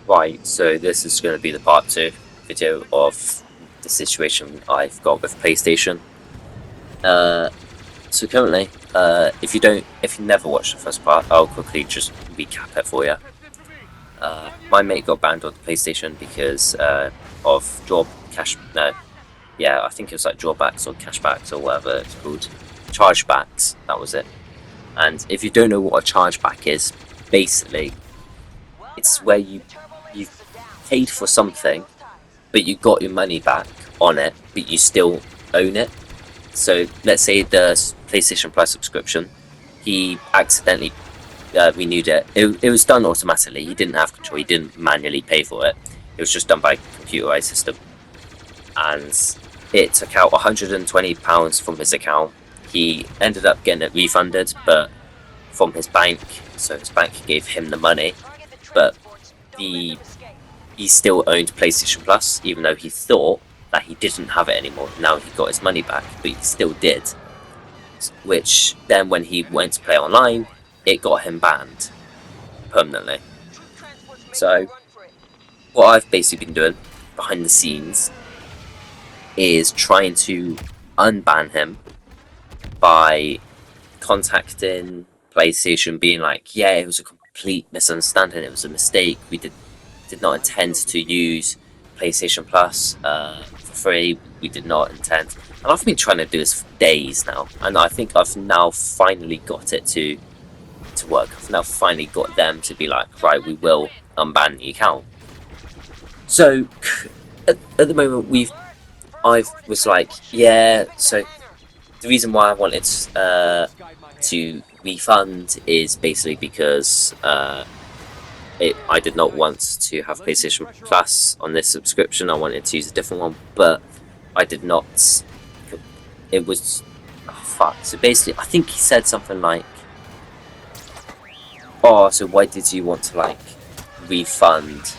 Right, so this is going to be the part 2 video of the situation I've got with PlayStation. Uh, so currently, if you never watched the first part, I'll quickly just recap it for you. My mate got banned on the PlayStation because of I think it was like drawbacks or cashbacks or whatever it's called. Chargebacks, that was it. And if you don't know what a chargeback is, basically, it's where you've paid for something but you got your money back on it, but you still own it. So let's say the PlayStation Plus subscription, he accidentally renewed it. It was done automatically. He didn't have control. He didn't manually pay for it. It was just done by a computerized system, and it took out £120 from his account. He ended up getting it refunded, but from his bank. So his bank gave him the money, but the he still owned PlayStation Plus, even though he thought that he didn't have it anymore. Now he got his money back, but he still did. Which then, when he went to play online, it got him banned permanently. So, what I've basically been doing behind the scenes is trying to unban him by contacting PlayStation, being like, yeah, it was a complete misunderstanding, it was a mistake, we did not intend to use PlayStation Plus for free. We did not intend. And I've been trying to do this for days now, and I think I've now finally got it to work. I've now finally got them to be like, right, we will unban the account. So at the moment, I was like, yeah. So the reason why I wanted to refund is basically because I did not want to have PlayStation Plus on this subscription. I wanted to use a different one, but I did not. It was fuck. So basically, I think he said something like, "Oh, so why did you want to like refund?"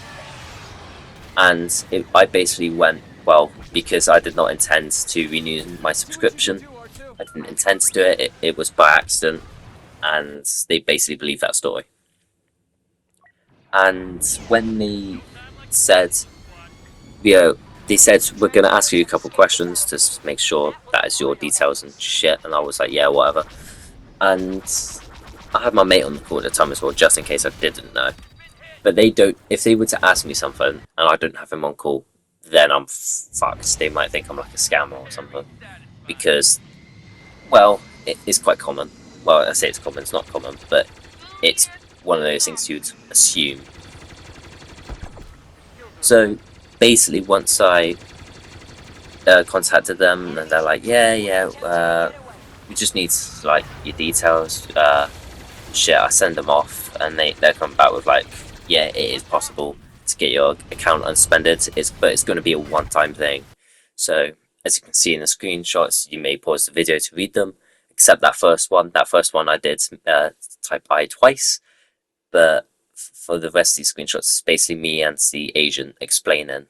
And I basically went, "Well, because I did not intend to renew my subscription. I didn't intend to do it. It was by accident." And they basically believe that story. And when said, they said, we're going to ask you a couple questions to make sure that is your details and shit. And I was like, yeah, whatever. And I had my mate on the call at the time as well, just in case I didn't know. But they don't, if they were to ask me something and I don't have him on call, then I'm fucked. They might think I'm like a scammer or something. Because, well, it's quite common. Well, I say it's common, it's not common, but it's one of those things you'd assume. So basically, once I contacted them, and they're like, yeah, we just need like your details. Shit, I send them off, and they come back with like, yeah, it is possible to get your account unsuspended. But it's going to be a one-time thing. So as you can see in the screenshots, you may pause the video to read them. Except that first one. That first one I did type I twice, but for the rest of these screenshots, it's basically me and the agent explaining,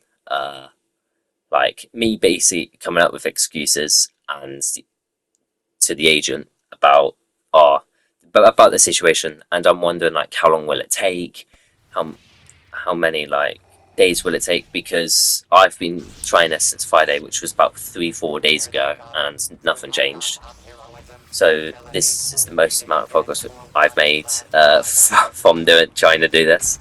like me basically coming up with excuses and to the agent about about the situation, and I'm wondering like how long will it take, how many like days will it take, because I've been trying this since Friday, which was about 3-4 days ago, and nothing changed. So this is the most amount of progress I've made from trying to do this,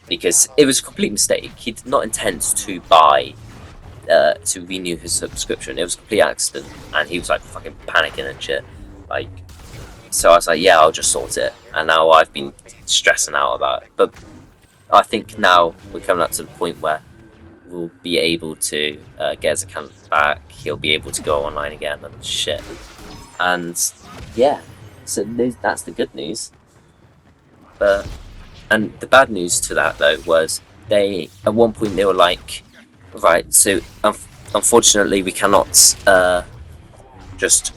because it was a complete mistake. He did not intend to buy to renew his subscription. It was a complete accident, and he was like fucking panicking and shit. Like, so I was like, yeah, I'll just sort it. And now I've been stressing out about it, but I think now we're coming up to the point where will be able to get his account back. He'll be able to go online again and shit. And yeah, so that's the good news. And the bad news to that though was they at one point they were like, right, so unfortunately we cannot just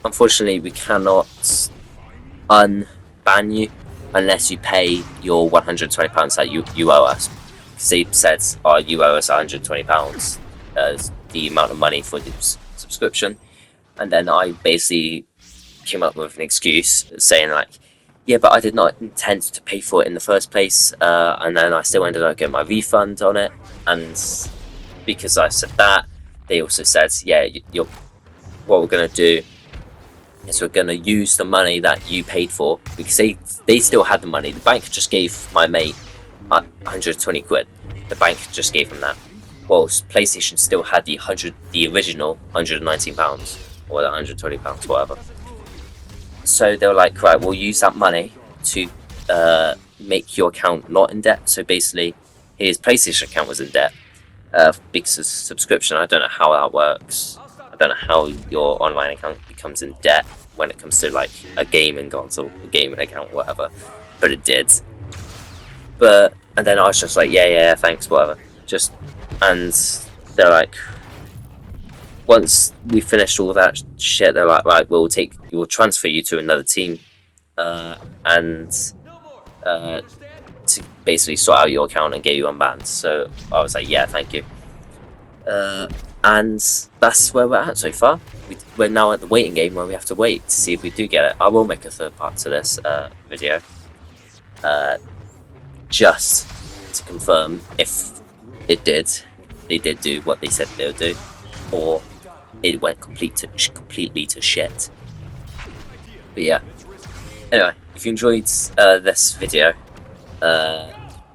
unfortunately we cannot unban you unless you pay your £120 that you owe us. They said, "Oh, you owe us £120 as the amount of money for the subscription," and then I basically came up with an excuse saying like, Yeah, but I did not intend to pay for it in the first place, and then I still ended up getting my refund on it. And because I said that, they also said, yeah, you're what we're gonna do is we're gonna use the money that you paid for, because they still had the money. The bank just gave my mate 120 quid. The bank just gave him that. Whilst PlayStation still had the original £119 or £120, whatever. So they were like, right, we'll use that money to make your account not in debt. So basically, his PlayStation account was in debt because of subscription. I don't know how that works. I don't know how your online account becomes in debt when it comes to like a gaming console, a gaming account, whatever. But it did. And then I was just like, yeah, thanks, whatever. And they're like, once we finished all of that shit, they're like, right, we'll transfer you to another team, and to basically sort out your account and get you unbanned. So I was like, yeah, thank you. And that's where we're at so far. We're now at the waiting game where we have to wait to see if we do get it. I will make a third part to this video, just to confirm if they did do what they said they would do, or it went completely to shit. But yeah. Anyway, if you enjoyed this video,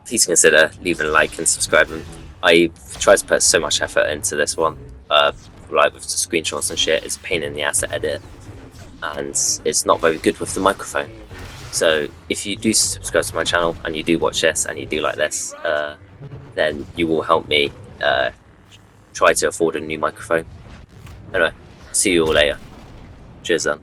please consider leaving a like and subscribing. I tried to put so much effort into this one, like with the screenshots and shit. It's a pain in the ass to edit, and it's not very good with the microphone. So if you do subscribe to my channel and you do watch this and you do like this, then you will help me try to afford a new microphone. Anyway, see you all later. Cheers then.